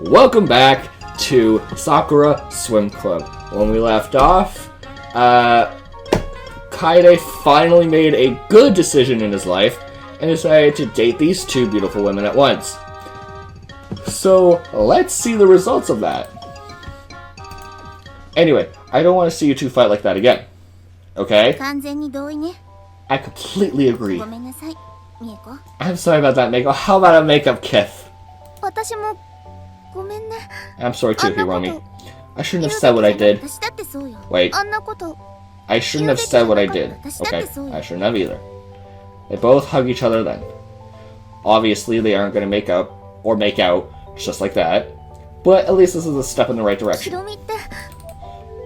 Welcome back to Sakura Swim Club. When we left off, Kaede finally made a good decision in his life and decided to date these two beautiful women at once. So, let's see the results of that. Anyway, I don't want to see you two fight like that again. Okay? I completely agree. I'm sorry about that, Meiko. How about a makeup kiss? I'm sorry too, Hiromi. I shouldn't have said what I did. Wait. I shouldn't have said what I did. Okay, I shouldn't have either. They both hug each other then. Obviously, they aren't going to make up or make out just like that. But at least this is a step in the right direction.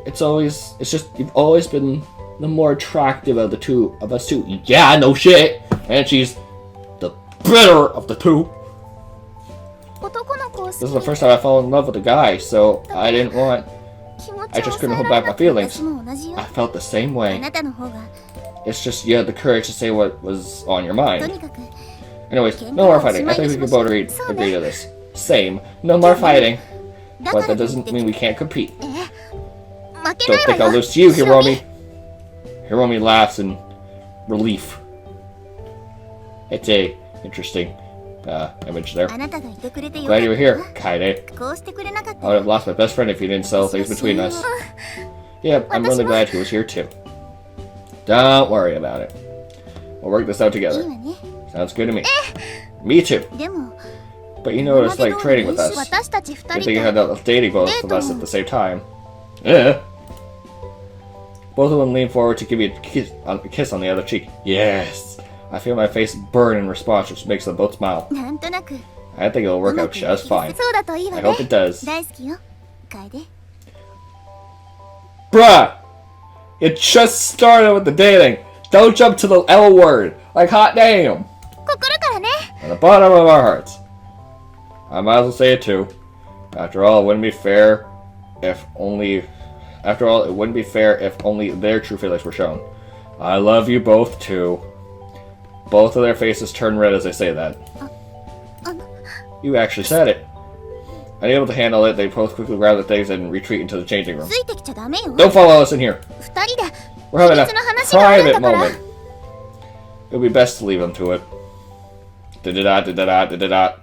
You've always been the more attractive of us two. Yeah, no shit! And she's the better of the two. This is the first time I fell in love with a guy, so I just couldn't hold back my feelings. I felt the same way. It's just you had the courage to say what was on your mind. Anyways, no more fighting. I think we can both agree to this. Same. No more fighting. But that doesn't mean we can't compete. Don't think I'll lose to you, Hiromi. Hiromi laughs in relief. It's a interesting image there. Glad you were here, Kaede. I would have lost my best friend if you didn't settle things between us. Yeah, I'm really glad he was here too. Don't worry about it. We'll work this out together. Sounds good to me. Me too. But you know what it's like trading with us. Good thing you had that dating both with us at the same time. Yeah. Both of them lean forward to give you a kiss on the other cheek. Yes. I feel my face burn in response, which makes them both smile. I think it'll work out just fine. I hope it does. Bruh! It just started with the dating. Don't jump to the L word. Like hot damn. From the bottom of our hearts. I might as well say it too. After all, it wouldn't be fair if only their true feelings were shown. I love you both too. Both of their faces turn red as I say that. You actually said it. Unable to handle it, they both quickly grab the things and retreat into the changing room. Don't follow us in here. We're having a private moment. It would be best to leave them to it. Da-da-da-da-da-da-da-da.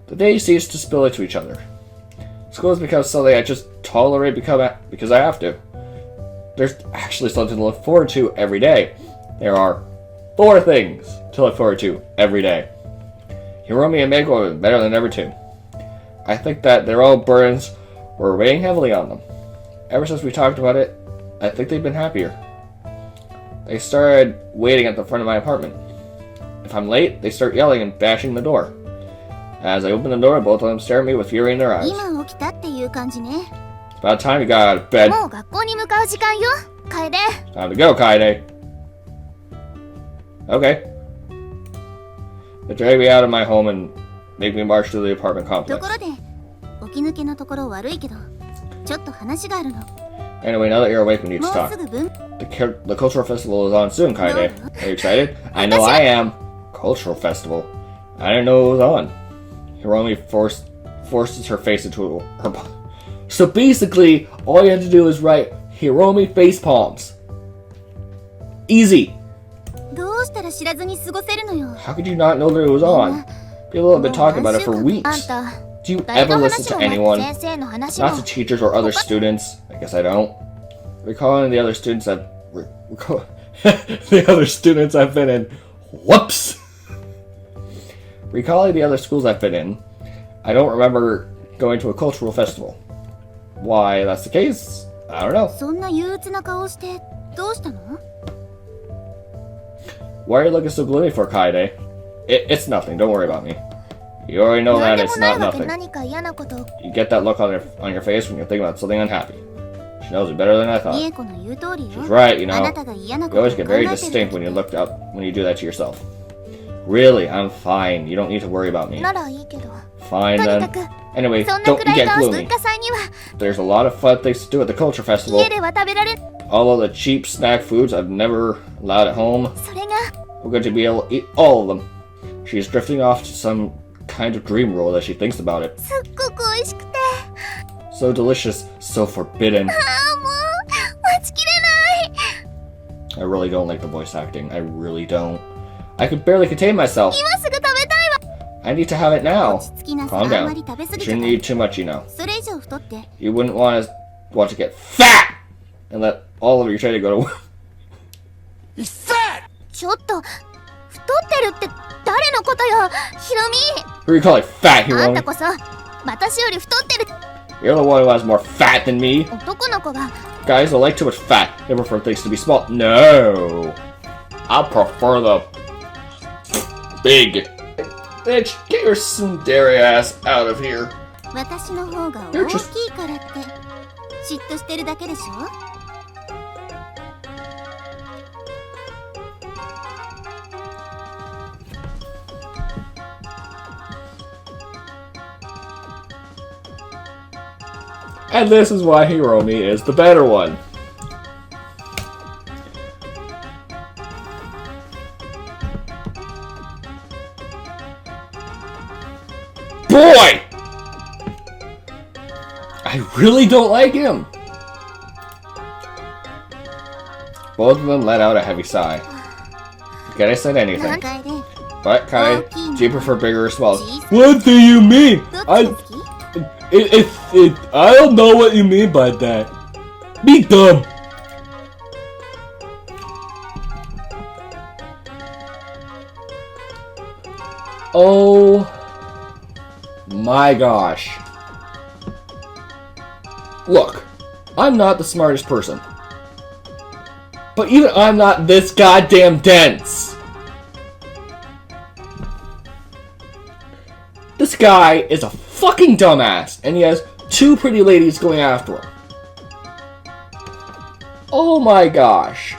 The days cease to spill into each other. School has become something I just tolerate because I have to. There's actually something to look forward to every day. There are 4 things to look forward to every day. Hiromi and Meiko are better than ever too. I think that their own burdens were weighing heavily on them. Ever since we talked about it, I think they've been happier. They started waiting at the front of my apartment. If I'm late, they start yelling and bashing the door. As I open the door, both of them stare at me with fury in their eyes. It's about time you got out of bed. Time to go, Kaede. Okay. They drag me out of my home and make me march to the apartment complex. Anyway, now that you're awake, we need to talk. The cultural festival is on soon, Kaede. Are you excited? I know I am. Cultural festival. I didn't know it was on. Hiromi forces her face into her... So basically, all you have to do is write Hiromi face palms. Easy. How could you not know that it was on? People have been talking about it for weeks. Do you ever listen to anyone? Not to teachers or other students. I guess I don't. Recalling the other students I've been in. Whoops! Recalling the other schools I've been in, I don't remember going to a cultural festival. Why that's the case, I don't know. Why are you looking so gloomy for, Kaede? It's nothing, don't worry about me. You already know that it's not nothing. You get that look on your face when you're thinking about something unhappy. She knows it better than I thought. She's right, you know. You always get very distinct when you do that to yourself. Really, I'm fine. You don't need to worry about me. Fine then. Anyway, don't get gloomy. There's a lot of fun things to do at the culture festival. All of the cheap snack foods I've never allowed at home. We're going to be able to eat all of them. She's drifting off to some kind of dream roll as she thinks about it. すっごく美味しくて。 So delicious, so forbidden. ああ、もう、待ちきれない。 I really don't like the voice acting. I really don't. I could barely contain myself. 今すぐ食べたいわ。 I need to have it now. 落ち着きなさい。 Calm あん down. まり食べ過 You ぎちゃ shouldn't ダ eat メ。 too much, you know. それ以上太って。 You wouldn't want to get fat and let all of your training go to He's fat! ちょっと、太ってるって誰のことよ、ヒロミ。 Who are you calling fat, あんた Hiromi? こそ、私より太ってる。 You're the one who has more fat than me. 男の子が。 Guys don't like too much fat. They prefer things to be small. No. I prefer the big. Bitch, get your tsundere ass out of here. 私の方が You're 大 just- きいからって嫉妬してるだけでしょ。 And this is why Hiromi is the better one. Boy! I really don't like him. Both of them let out a heavy sigh. Forget I said 何 anything. 回で What, Kai? Do you prefer bigger or smaller? Jeez. What do you mean? どっちが好き？ I don't know what you mean by that. Be dumb. Oh my gosh. Look, I'm not the smartest person. But even I'm not this goddamn dense. This guy is a fucking dumbass, and he has two pretty ladies going after him. Oh my gosh.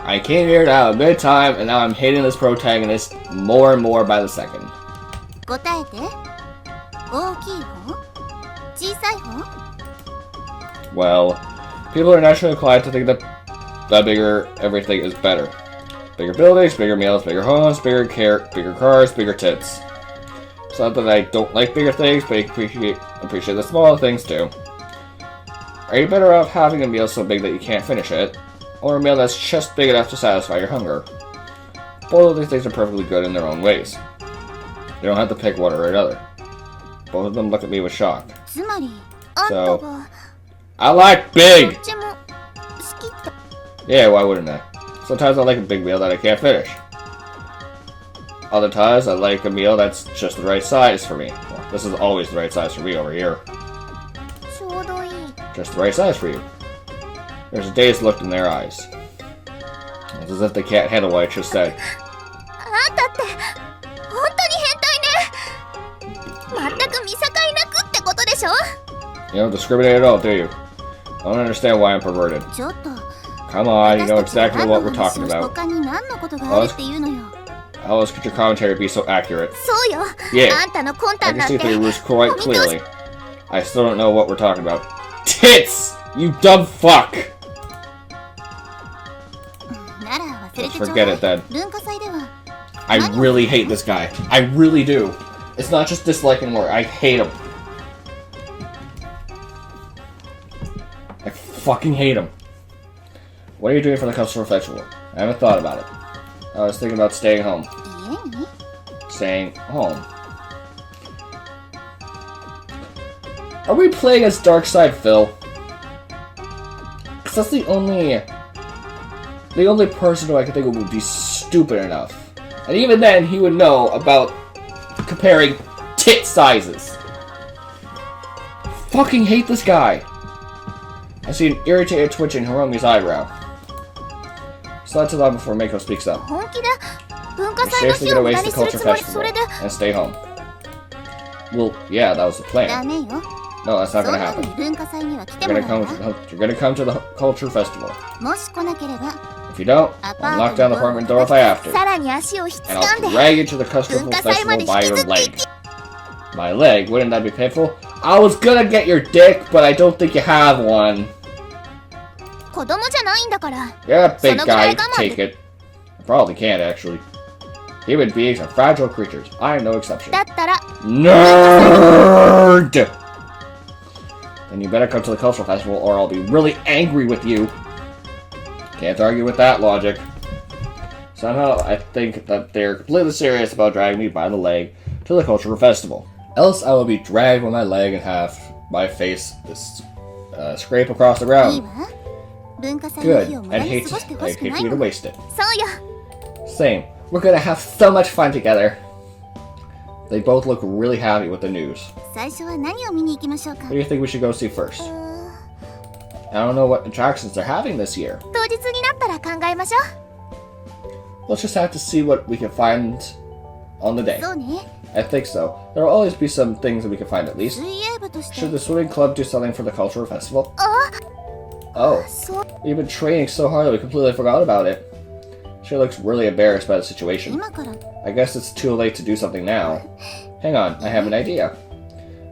I came here to have a good time, and now I'm hating this protagonist more and more by the second. 答えて。大きい方？小さい方？ Well, people are naturally inclined to think that the bigger everything is better. Bigger buildings, bigger meals, bigger homes, bigger cars, bigger tits. It's not that I don't like bigger things, but I appreciate the smaller things too. Are you better off having a meal so big that you can't finish it, or a meal that's just big enough to satisfy your hunger? Both of these things are perfectly good in their own ways. You don't have to pick one or another. Both of them look at me with shock. つまり、あんたが I like ど big! っちも好きって。 Yeah, why wouldn't I? Sometimes I like a big meal that I can't finish. Other times I like a meal that's just the right size for me. Well, this is always the right size for me over here. ちょうどいい。 Just the right size for you. There's a dazed look in their eyes. It's as if they can't handle what I just said. あんたって本当に変態ね。全く見境なくってことでしょ。 You don't discriminate at all, do you? I don't understand why I'm perverted. ちょっと。 Come on, you know 私たち exactly が what 何 we're の話 talking をして about. 他に何のことがあるっていうのよ。 How else could your commentary be so accurate? そうよ。 Yeah, あんたの魂 I 胆 can なん see て。 through your ruse quite お見通し clearly. I still don't know what we're talking about. Tits! You dumb fuck! なら忘れて Just ちょう forget だ it then. い。文化祭では I really hate this guy. I really do. It's not just dislike anymore. I hate him. I fucking hate him. What are you doing for the cultural festival? I haven't thought about it. I was thinking about staying home. 家に Staying home. Are we playing as Darkside Phil? Because that's the only person who I can think of would be stupid enough. And even then, he would know about comparing tit sizes. Fucking hate this guy. I see an irritated twitch in Hiromi's eyebrow. It's not too long before Mako speaks up. 本気で文化 We're 祭の seriously 日 gonna を無駄 waste に the する culture つもり。 festival それで and stay home. Well, yeah, that was the ダ plan. メよ。 No, that's そ not ん gonna なのに happen. 文化祭には来て You're もら gonna う come. わ。 You're gonna come to the culture festival. もし来なければ If you don't, アパ I'll ー knock ト down に the apartment door if I have to, さらに足をひっつ and かん I'll で drag you to the cultural 文化祭ま festival で by 引き your ずってい leg. き My leg? Wouldn't that be painful? I was gonna get your dick, but I don't think you have one. 子供じゃないんだから。 Yeah, big そのぐら guy, い我慢 take it. I probably can't, actually. Human beings are fragile creatures. I am no exception. だったら Nerd! Then you better come to the cultural festival or I'll be really angry with you. Can't argue with that logic. Somehow, I think that they're completely serious about dragging me by the leg to the cultural festival. Else I will be dragged with my leg and have my face scrape across the いい ground. わ。文化祭の Good. 日を無駄 I'd に hate 過ごしてほ I'd しく hate な for い you to の。 waste it. そうよ。 Same. We're gonna have so much fun together. They both look really happy with the news. 最初は何を見に行きましょうか。 What do you think we should go see first? I don't know what attractions they're having this year. 当日になったら考えましょ Let's just have to see what we can find on the う。 day. そうね。 I think so. There will always be some things that we can find at least. 水泳部として。 Should the swimming club do something for the cultural festival? あ、 Oh, そう。 we've been training so hard that we completely forgot about it. She looks really embarrassed by the situation. 今から。 I guess it's too late to do something now. Hang on, I have an idea.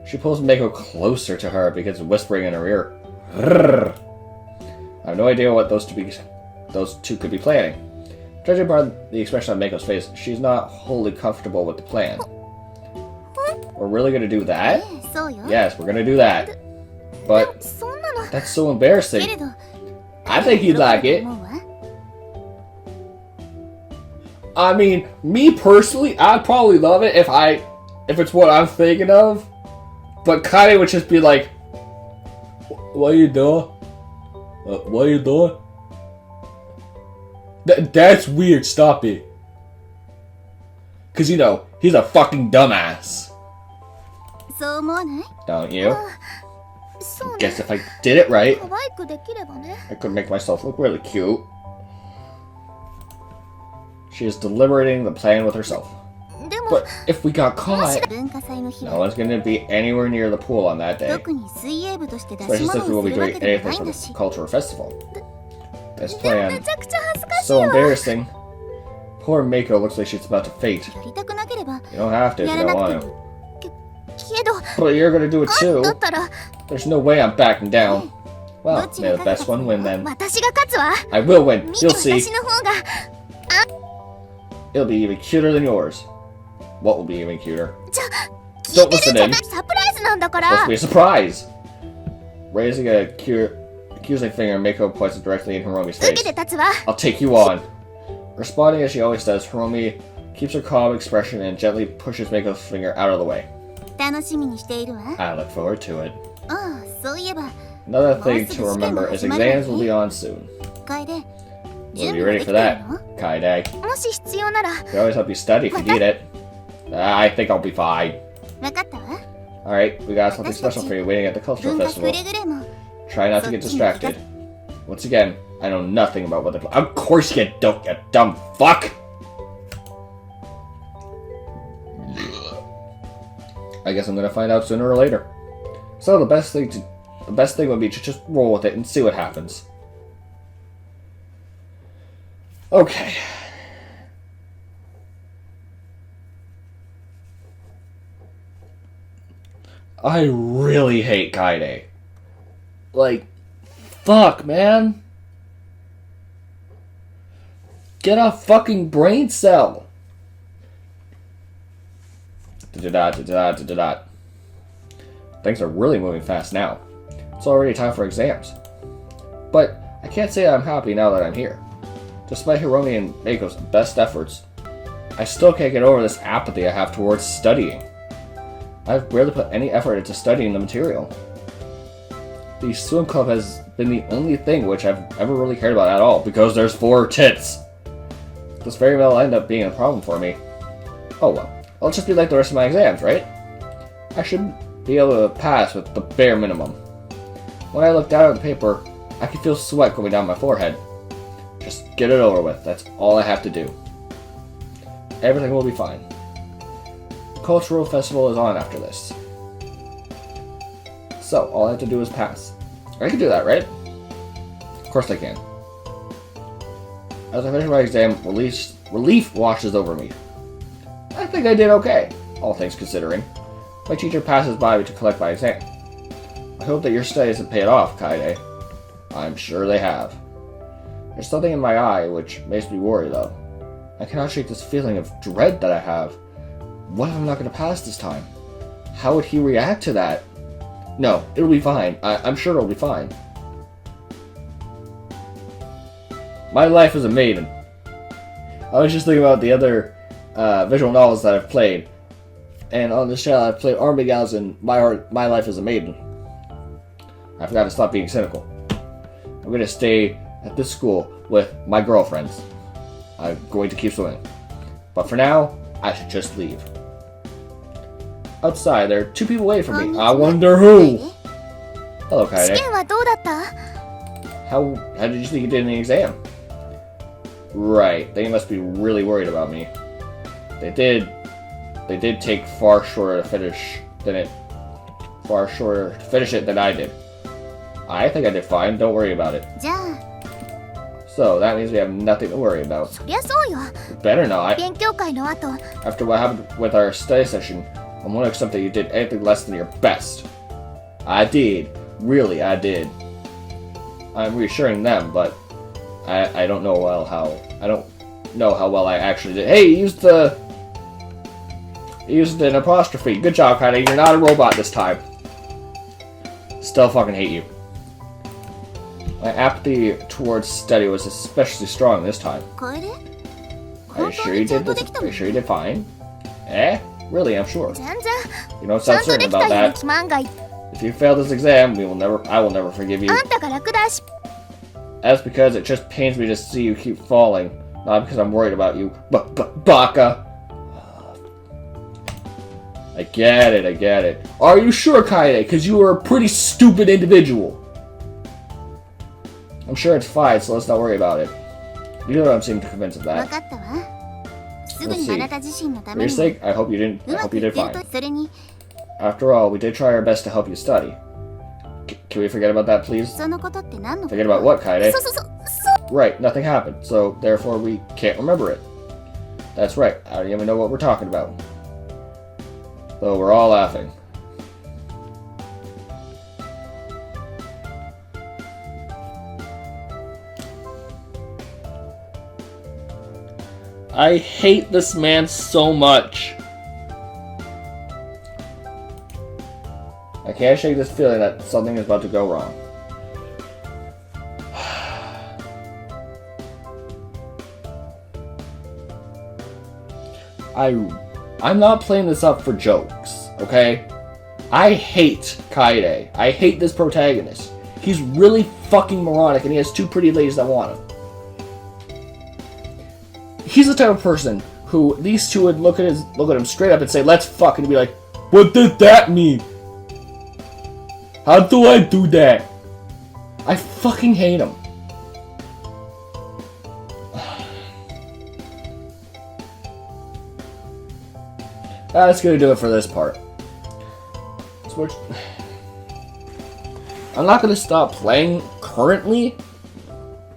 She pulls Mako closer to her, begins whispering in her ear. Rrrr. I have no idea what those two could be planning. Judging by the expression on Mako's face, she's not wholly comfortable with the plan. We're really gonna do え that? え、そうよ。 Yes, we're gonna do that. But そんなの。 that's so けれ embarrassing. ど。 I think you'd like it. 思うわ。 I mean, me personally, I'd probably love it if it's what I'm thinking of. But Kaide would just be like, "What are you doing? What are you doing? That's weird. Stop it." Cause he's a fucking dumbass. そう思わない？ Don't you? そうね。 Guess if I did it right, 可愛くできればね。 I could make myself look really cute. She is deliberating the plan with herself. でも、 But if we got もし caught, 文化祭の日 no は one's gonna be anywhere near the pool on that day. 特に水泳部として出し Especially 物 since we を will す be るわ doing けでも anything ない for んだ the し。 cultural festival. This でも plan, めちゃくちゃ恥ずかしい so わ。 embarrassing. Poor Mako looks like she's about to faint. やりたくなければ You don't have to if や you ら don't な want くて to. も。けど、 But you're gonna do it だ too. ったら、 There's no way I'm backing down. ど Well, っち may が the 勝 best つ one win then. 私が勝つわ。 I will win. 見て You'll see. 私の方が。 It'll be even cuter than yours. What will be even cuter? 聞い Don't てる listen じゃ in. ない。サプライズなんだか Supposed ら to。be a surprise. Raising a accusing finger, Mako points it directly in Hiromi's 受 face. けて立つわ。 I'll take you on. Responding as she always does, Hiromi keeps her calm expression and gently pushes Mako's finger out of the way. 楽しみにしているわ。 I look forward to it. ああ、そういえば、 Another thing to remember is exams will be on soon. 楓、 We'll 準 be 備は ready でき for てる that, の？ Kaide. もし必要なら、 We always help you study if you need it. I think I'll be fine. 分かったわ。 Alright, we got something special for you waiting at the cultural 文化く festival. れぐれも。 Try not to get distracted. Once again, I know nothing about what they're Of course you don't, you dumb fuck! I guess I'm gonna find out sooner or later. So the best thing would be to just roll with it and see what happens. Okay. I really hate Kaide. Like, fuck, man. Get a fucking brain cell. Da-da-da. Things are really moving fast now. It's already time for exams. But I can't say I'm happy now that I'm here. Despite Hiromi and Mako's best efforts, I still can't get over this apathy I have towards studying. I've barely put any effort into studying the material. The swim club has been the only thing which I've ever really cared about at all, because there's 4 tits. This very well end up being a problem for me. Oh well, I'll just be like the rest of my exams, right? I should be able to pass with the bare minimum. When I look down at the paper, I can feel sweat going down my forehead. Just get it over with, that's all I have to do. Everything will be fine. The cultural festival is on after this. So, all I have to do is pass. I can do that, right? Of course I can. As I finish my exam, relief washes over me. I think I did okay, all things considering. My teacher passes by to collect my exam. I hope that your studies have paid off, Kaede. I'm sure they have. There's something in my eye which makes me worry, though. I cannot shake this feeling of dread that I have. What if I'm not going to pass this time? How would he react to that? No, it'll be fine. I'm sure it'll be fine. My life as a maiden. I was just thinking about the other visual novels that I've played. And on this channel, I've played Army Gals and My Life as a Maiden. I forgot to stop being cynical. I'm going to stay at this school with my girlfriends. I'm going to keep swimming. But for now, I should just leave. Outside, there are 2 people waiting for me. I wonder who! Hello, Kaede. How did you think you did in the exam? Right, they must be really worried about me. They did take far shorter to finish it than I did. I think I did fine, don't worry about it. So, that means we have nothing to worry about. Better not. After what happened with our study session, I'm wondering if something you did anything less than your best. I did. Really, I did. I'm reassuring them, but I don't know how well I actually did. Hey, you used an apostrophe. Good job, Kaede. You're not a robot this time. Still fucking hate you. My apathy towards study was especially strong this time. Are you sure you did this? Are you sure you did fine? Eh? Really, I'm sure. You don't sound certain about that. If you fail this exam, I will never forgive you. That's because it just pains me to see you keep falling. Not because I'm worried about you. Baka! I get it. Are you sure, Kaede? Because you were a pretty stupid individual. I'm sure it's fine, so let's not worry about it. You know what I'm seeming to convince of that. We'll see. For your sake, I hope you did fine. After all, we did try our best to help you study. Can we forget about that, please? Forget about what, Kaede? Right, nothing happened, so therefore we can't remember it. That's right, I don't even know what we're talking about. Though we're all laughing. I hate this man so much. I can't shake this feeling that something is about to go wrong. I'm not playing this up for jokes, okay? I hate Kaede. I hate this protagonist. He's really fucking moronic and he has 2 pretty ladies that want him. He's the type of person who these 2 would look at him straight up and say, "Let's fuck," and he'd be like, "What does that mean? How do I do that?" I fucking hate him. That's gonna do it for this part. I'm not gonna stop playing currently,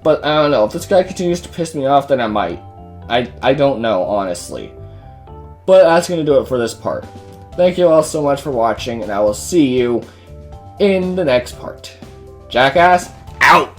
but I don't know. If this guy continues to piss me off, then I might. I don't know, honestly. But that's going to do it for this part. Thank you all so much for watching, and I will see you in the next part. Jackass, out!